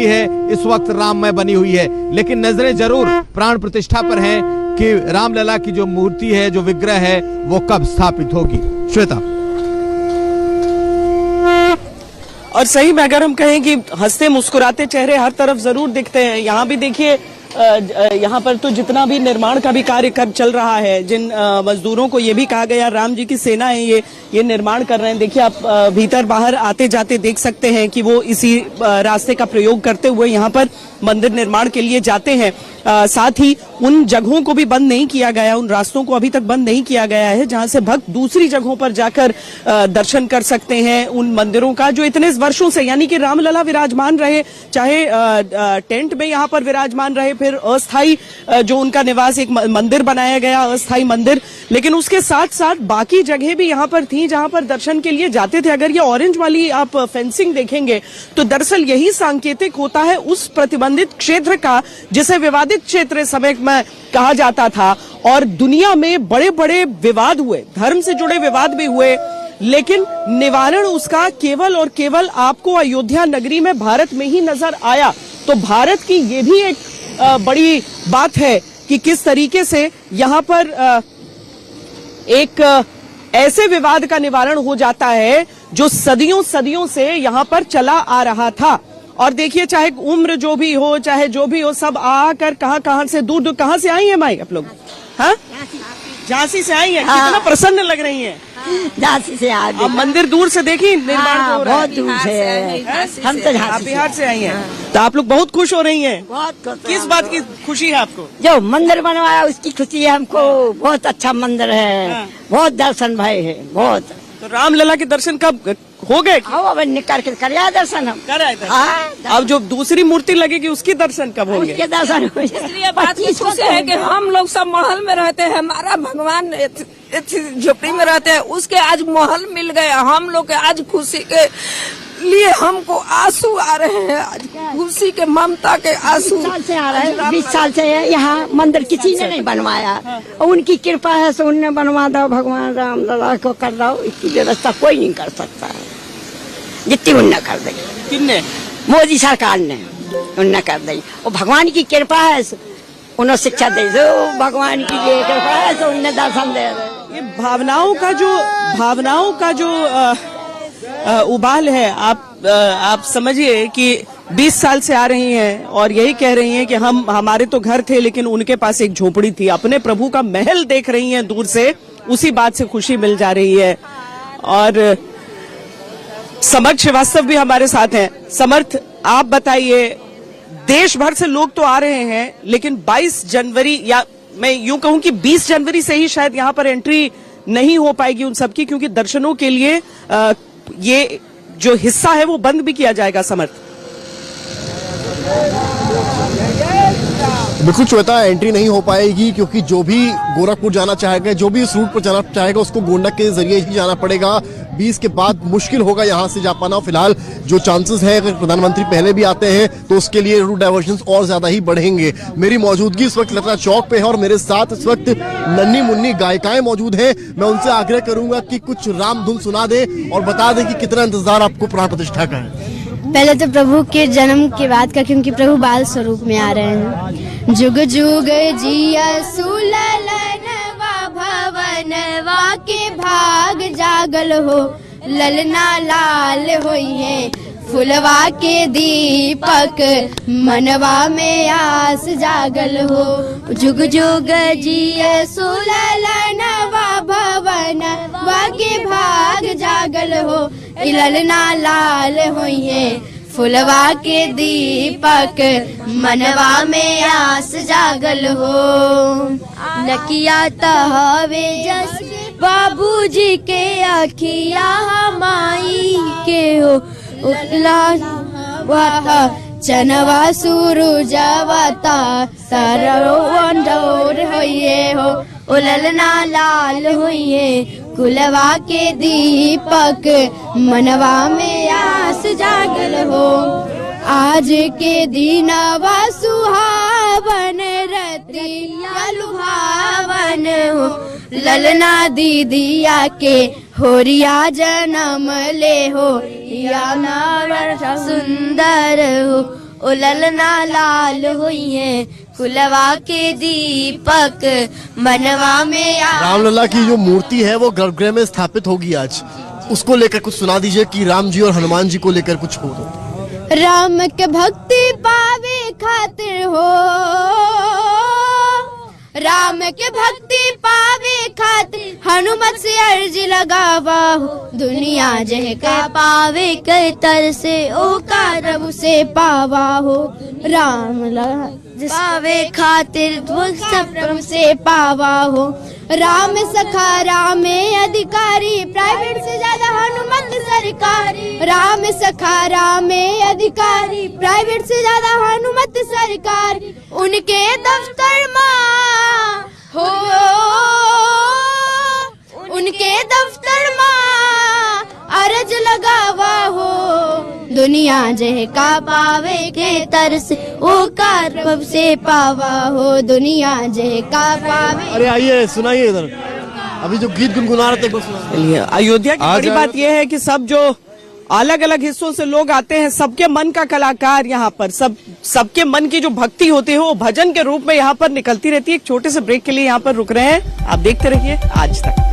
मूर्ति है इस वक्त राममय बनी हुई है, लेकिन नजरें जरूर प्राण प्रतिष्ठा पर हैं कि रामलला की जो मूर्ति है, जो विग्रह है, वो कब स्थापित होगी। श्वेता। और सही में अगर हम कहें कि हंसते मुस्कुराते चेहरे हर तरफ जरूर दिखते हैं। यहाँ भी देखिए, यहाँ पर तो जितना भी निर्माण का भी कार्य चल रहा है, जिन मजदूरों को ये भी कहा गया, राम जी की सेना है ये निर्माण कर रहे हैं। देखिए आप भीतर बाहर आते जाते देख सकते हैं कि वो इसी रास्ते का प्रयोग करते हुए यहाँ पर मंदिर निर्माण के लिए जाते हैं। साथ ही उन जगहों को भी बंद नहीं किया गया, उन रास्तों को अभी तक बंद नहीं किया गया है जहां से भक्त दूसरी जगहों पर जाकर दर्शन कर सकते हैं उन मंदिरों का, जो इतने वर्षों से, यानी कि रामलला विराजमान रहे, चाहे टेंट में यहाँ पर विराजमान रहे, फिर अस्थाई जो उनका निवास, एक मंदिर बनाया गया, अस्थाई मंदिर, लेकिन उसके साथ साथ बाकी जगह भी यहाँ पर थी जहां पर दर्शन के लिए जाते थे। अगर ये ऑरेंज वाली आप फेंसिंग देखेंगे तो दरअसल यही सांकेतिक होता है उस प्रतिबंधित क्षेत्र का जिसे विवादित क्षेत्र समय में कहा जाता था। और दुनिया में बड़े बड़े विवाद हुए, धर्म से जुड़े विवाद भी हुए, लेकिन निवारण उसका केवल और केवल आपको अयोध्या नगरी में, भारत में ही नजर आया। तो भारत की ये भी एक बड़ी बात है कि किस तरीके से यहाँ पर एक ऐसे विवाद का निवारण हो जाता है जो सदियों सदियों से यहाँ पर चला आ रहा था। और देखिए, चाहे उम्र जो भी हो, चाहे जो भी हो, सब आकर कहां से दूर दूर, कहां से आई है माई आप लोग? हाँ, झांसी से आई है। कितना प्रसन्न लग रही है। झांसी से आ गए। अब मंदिर दूर से देखी, निर्माण हो रहा है। बहुत दूर से, हम तो झांसी, बिहार से आई हैं। तो आप लोग बहुत खुश हो रही हैं। बहुत खुश। किस बात की खुशी है आपको? जो मंदिर बनवाया उसकी खुशी है हमको। बहुत अच्छा मंदिर है, बहुत दर्शन भाई है, बहुत। तो रामलला के दर्शन कब हो गए? अब निकल के कर दर्शन हम कर आए थे। अब जो दूसरी मूर्ति लगेगी उसकी दर्शन कब होंगे? उसके दर्शन इसलिए बात खुशी है कि हम लोग सब महल में रहते हैं, हमारा भगवान झोपड़ी में रहते हैं, उसके आज महल मिल गया। हम लोग के आज खुशी के लिए हमको आंसू आ रहे हैं, आज खुशी के, ममता के आंसू। 20 साल से आ रहे हैं, 20 साल से यहाँ मंदिर किसी ने नहीं बनवाया। उनकी कृपा है सो उनने बनवा दो, भगवान रामलला को कर दो, इसकी व्यवस्था कोई नहीं कर सकता है जितनी उन्ने कर दी। किसने? मोदी सरकार ने, उन्ने कर दी। और भगवान की कृपा है, उन्हें शिक्षा दे दो, भगवान की ये कृपा है तो उन्हें दर्शन दे दो। ये भावनाओं का जो उबाल है, आप समझिए कि 20 साल से आ रही हैं और यही कह रही हैं कि हमारे तो घर थे लेकिन उनके पास एक झोपड़ी थी, अपने प्रभु का महल देख रही हैं दूर से, उसी बात से खुशी मिल जा रही है। और समर्थ श्रीवास्तव भी हमारे साथ हैं। समर्थ, आप बताइए, देश भर से लोग तो आ रहे हैं, लेकिन 22 जनवरी, या मैं यूं कहूं कि 20 जनवरी से ही शायद यहाँ पर एंट्री नहीं हो पाएगी उन सबकी, क्योंकि दर्शनों के लिए ये जो हिस्सा है वो बंद भी किया जाएगा। समर्थ। बिल्कुल श्वेता, एंट्री नहीं हो पाएगी क्योंकि जो भी गोरखपुर जाना चाहेगा, जो भी इस रूट पर जाना चाहेगा, उसको गोंडा के जरिए ही जाना पड़ेगा। 20 के बाद मुश्किल होगा यहाँ से जा पाना। फिलहाल जो चांसेस है, अगर प्रधानमंत्री पहले भी आते हैं तो उसके लिए रूट डाइवर्जन और ज्यादा ही बढ़ेंगे। मेरी मौजूदगी इस वक्त लखनऊ चौक पे है और मेरे साथ इस वक्त नन्ही मुन्नी गायिकाएं मौजूद हैं। मैं उनसे आग्रह करूंगा कि कुछ राम धुन सुना दे और बता दें कि कितना इंतजार आपको प्राण प्रतिष्ठा का है। पहले तो प्रभु के जन्म के बाद का, क्योंकि प्रभु बाल स्वरूप में आ रहे हैं। जुग जुग जिया सुललनवा भवनवा के भाग जागल हो, ललना लाल होई है फुलवा के दीपक, मनवा में आस जागल हो। जुग जुग जिया सुललनवा भवनवा के भाग जागल हो, ललना लाल होई है फुलवा के दीपक, मनवा में आस जागल हो। नकिया तहवे जस बाबूजी के अखिया माई के हो, उतला वाता चनवा सूरुजवता सरवंडोर होइए हो, उललना लाल होइए कुलवा के दीपक, मनवा में आस जागल हो। आज के दिनवा सुहावन रतिया लुभावन हो, ललना दीदिया के होरिया जन्म ले हो, या नावर सुंदर हो, उललना लाल हुई है कुलवा के दीपक मनवा में रामलला की जो मूर्ति है वो गर्भगृह में स्थापित होगी आज, उसको लेकर कुछ सुना दीजिए कि राम जी और हनुमान जी को लेकर कुछ हो तो। राम के भक्ति पावे खातिर हो, राम के भक्ति पावे खातिर हनुमत से अर्ज लगावा हो। दुनिया जह का पावे के तर से ओ कारब से पावा हो। राम पावे खातिर सप्रम से पावा हो। राम सखा राम अधिकारी, प्राइवेट से ज्यादा हनुमत सरकारी। राम सखा राम अधिकारी, प्राइवेट से ज्यादा हनुमत सरकारी। उनके दफ्तर माँ हो, उनके दफ्तर माँ अर्ज लगावा हो। दुनिया जह का पावे के तरस ओ कारब से पावा हो। दुनिया जह का पावे। अरे आइए सुनाइए इधर, अभी जो गीत गुनगुना रहे थे वो सुना। चलिए, अयोध्या की बड़ी बात यह है कि सब जो अलग अलग हिस्सों से लोग आते हैं, सबके मन का कलाकार यहाँ पर, सबके मन की जो भक्ति होती है वो भजन के रूप में यहाँ पर निकलती रहती है। एक छोटे से ब्रेक के लिए यहाँ पर रुक रहे हैं, आप देखते रहिए आज तक।